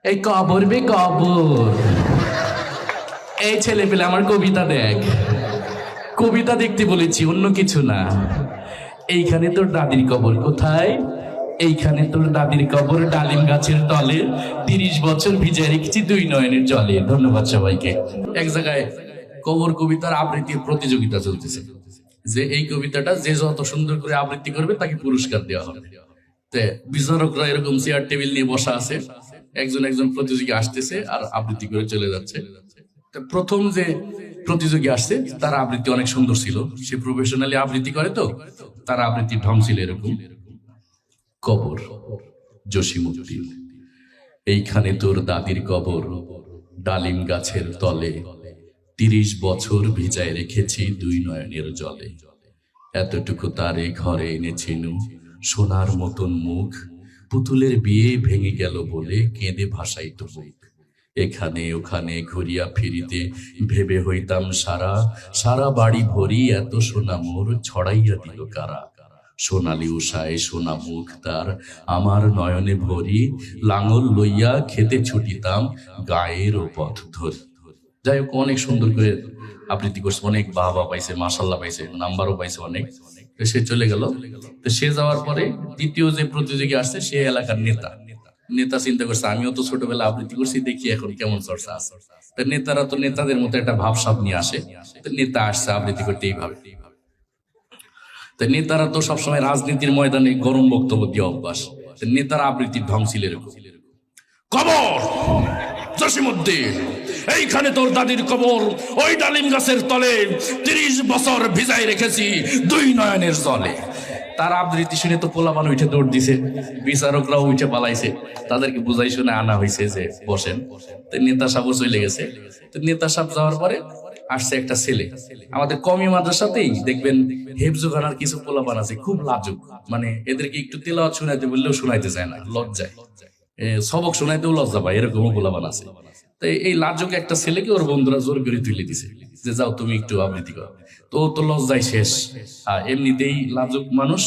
এই কবর বে কবর। এই ছেলে পেলে আমার কবিতা দেখ, কবিতা দেখতে বলেছি, অন্য কিছু না। এইখানে তোর দাদির কবর কোথায়? এইখানে তোর দাদির কবর ডালিম গাছের তলে, 30 বছর ভিজে রেখেছি দুই নয়নের জলে। ধন্যবাদ সবাইকে। এক জায়গায় কবর কবিতার আবৃত্তির প্রতিযোগিতা চলতেছে, যে এই কবিতাটা যে যত সুন্দর করে আবৃত্তি করবে তাকে পুরস্কার দেওয়া হবে। বিচারকরা এরকম চেয়ার টেবিল নিয়ে বসা আছে, একজন একজন প্রতিযোগী আসতেছে আর আবৃত্তি করে চলে যাচ্ছে। প্রথম যে প্রতিযোগী আসছে তার আবৃত্তি অনেক সুন্দর ছিল, সে প্রফেশনালি আবৃত্তি করে, তো তার আবৃত্তির ঢং ছিল এরকম। কবর জসিমউদ্দিন, এইখানে তোর দাদির কবর ডালিম গাছের তলে, 30 বছর ভিজায় রেখেছি দুই নয়নের জলে। এতটুকু তারে ঘরে এনেছিনু, সোনার মতন মুখ, পুতুলের বিয়ে ভেঙে গেল বলে কেঁদে ভাসাইতো বুক। এখানে ওখানে ঘুরিয়া ফিরিতে ভেবে হইতাম সারা, সারা বাড়ি ভরি এত সোনা মোর ছড়াইয়া দিল কারা। সোনালি উষায় সোনা মুখ তার আমার নয়নে ভরি, লাঙল লইয়া খেতে ছুটিতাম গায়ের পথ ধরি। যাই হোক, অনেক সুন্দর করে আবৃত্তি করছে, অনেক বাহবা পাইছে, মাশাল্লাহ পাইছে, নাম্বারও পাইছে অনেক। সে চলে গেল। তো সে যাওয়ার পরে দ্বিতীয় যে প্রতিযোগী আসছে সে এলাকার নেতা। নেতা চিন্তা করছে, আমিও তো ছোটবেলা আবৃত্তি করছি, দেখি এখন কেমন চর্চা আছে। তো নেতারা তো নেতাদের মতো একটা ভাবসাব নিয়ে আসে। তো নেতা আসছে আবৃত্তি করতে এইভাবে। তো নেতারা তো সবসময় রাজনীতির ময়দানে গরম বক্তব্য দিয়ে অভ্যাস। নেতারা আবৃত্তির ঢং ছিল এরকম। কবর জসিমউদ্দিন, এইখানে তোর দাদির কবর ওই ডালিম গাছের তলে, 30 বছর ভিজাই রেখেছি দুই নয়নের জলে। তার আবৃত্তি শুনে তো পোলাপান উঠে দৌড় দিছে, বিচারকরাও উঠে পালাইছে, তাদেরকে বুঝাই শুনে আনা হয়েছে যে বসেন। তো নেতা সাহেব চলে গেছে। তো নেতা সাহেব যাওয়ার পরে আসছে একটা ছেলে। আমাদের কমি মাদ্রাসাতেই দেখবেন হেফজুখানার কিছু পোলাপান আছে, খুব লাজুক, মানে এদেরকে একটু তেলাওয়াত শোনাইতে বললেও শোনাইতে চায় না, লজ্জায়, সবক শোনাইতেও লজ্জা পায়, এরকমও পোলাপান আছে। তো এই লাজুক একটা ছেলেকে ওর বন্ধুরা জোর করে তুলে দিছে যে যাও তুমি একটু আবৃত্তি করো। তো ও তো লজ্জায় শেষ, এমনিতেই লাজুক মানুষ,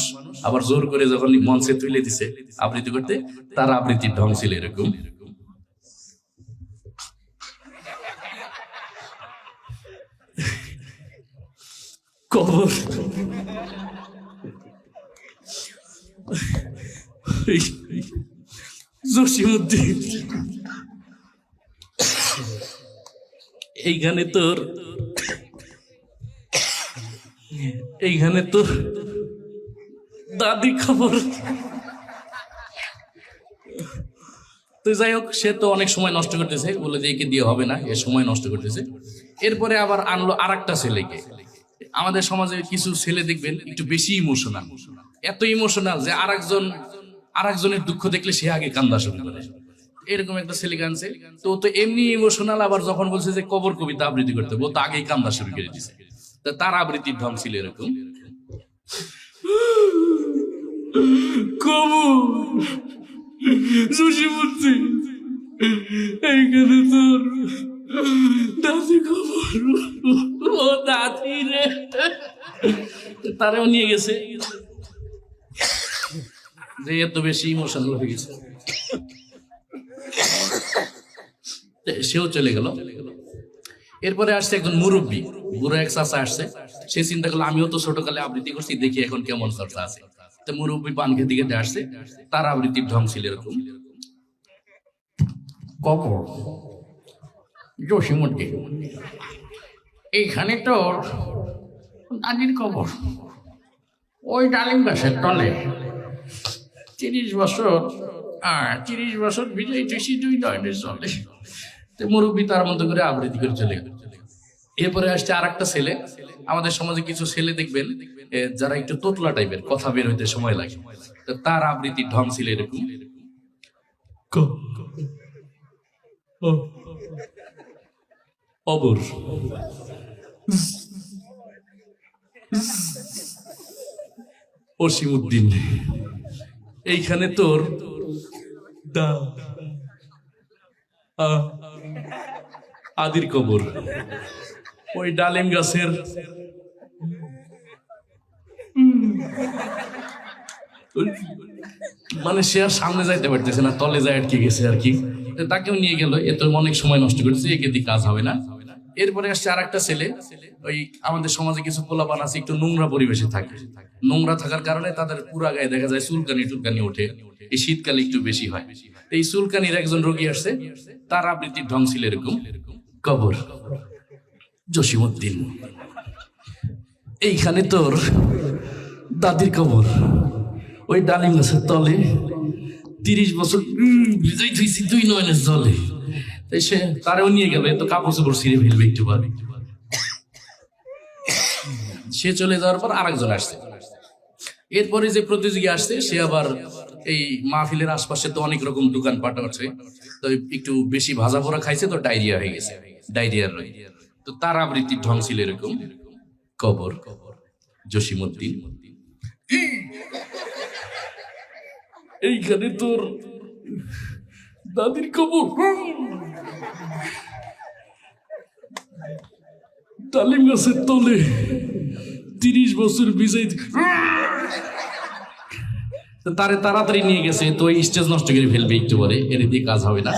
আবার জোর করে যখন মঞ্চে তুলে দিছে আবৃত্তি করতে, তার আবৃত্তির ঢং ছিল এরকম। কবর জসিমউদ্দিন, এইখানে তোর দাদি খবর। তো যাই হোক, সে তো অনেক সময় নষ্ট করতেছে, বলে যে একে দিয়ে হবে না, এ সময় নষ্ট করতেছে। এরপরে আবার আনলো আর একটা ছেলেকে। আমাদের সমাজে কিছু ছেলে দেখবেন একটু বেশি ইমোশনাল, এত ইমোশনাল যে আরেকজনের দুঃখ দেখলে সে আগে কান্দা শুরু করে। এরকম একটা ছেলে কানছে। তো তো এমনি ইমোশনাল, আবার যখন বলছে যে কবর কবিতা আবৃত্তি করতে, ও তো আগেই কান্দা শুরু করে দিছে। তো তার আবৃত্তির ঢং ছিল এরকম। কবর জসিমউদ্দিন, এইখানে তোর দাদি কবর, ও দাদি রে। তারেও নিয়ে গেছে, যে এত বেশি ইমোশনাল হয়ে গেছে, সেও চলে গেল। এরপরে আসছে একজন মুরব্বী, বুড়ো এক চাচা আসছে। সে চিন্তা করলো আমিও তো ছোটকালে আবৃত্তি করছি, দেখি এখন কেমন চর্চা আছে। তো মুরব্বী পান খেতে খেতে আসছে, তার আবৃত্তির ঢং ছিল এরকম। কবর জসিমউদ্দিন, এইখানে তোর দাদির কবর ওই ডালিম গাছের তলে, 30 বছর ভিজাই রেখেছি দুই নয়নের জলে। তো মুরব্বী তার মতো করে আবৃত্তি করে চলে গেল। এরপরে আসছে আর একটা ছেলে। আমাদের সমাজে কিছু ছেলে দেখবেন যারা একটু তোতলা টাইপের, কথা বের হইতে সময় লাগে। তো তার আবৃত্তির ঢং ছিল এরকম। অবর জসিমউদ্দিন, এইখানে তোর আদির কবর ওই ডালিম গাছের মানে সে আর সামনে যাইতে পারতেছে না, তলে যায় আটকে গেছে আর কি। তো তাকেও নিয়ে গেল, এ তো অনেক সময় নষ্ট করেছে, একে দিয়ে কাজ হবে না। এরপরে আসছে আর একটা ছেলে, ওই আমাদের সমাজে কিছু পোলাপান আছে একটু নোংরা পরিবেশে থাকে, নোংরা থাকার কারণে তাদের পুরা গায়ে দেখা যায় চুলকানি টুলকানি ওঠে, এই শীতকালে একটু বেশি হয়। এই চুলকানির একজন রোগী আসছে, তার আবৃত্তির ঢং ছিল এরকম, কবর জসিমউদ্দিন, এইখানে তোর দাদির কবর, ওই ডালিম গাছের তলে 30 বছর ভিজাই থুইছি তুই নয়নের জলে। তাই সে তারেও নিয়ে গেল, তো কাপড় চোপড় ছিঁড়ে ফেলবে একটু বার। সে চলে যাওয়ার পর আরেকজন আসছে, এরপরে যে প্রতিযোগী আসছে সে আবার এই মাহফিলের আশপাশে তো অনেক রকম দোকানপাট আছে, তো একটু বেশি ভাজা পোড়া খাইছে, তো ডায়রিয়া হয়ে গেছে, ডায়রিয়ার রোগ। তো তার আবৃত্তির ঢং ছিল এরকম, কবর জসিমউদ্দিন, এইখানে তোর দাদির কবর, ডালিম গাছের তলে 30 বছর ভিজাই। তারে তাড়াতাড়ি নিয়ে গেছে, তো স্টেজ নষ্ট করে ফেলবে একটু পরে, এর দিয়ে কাজ হবে না।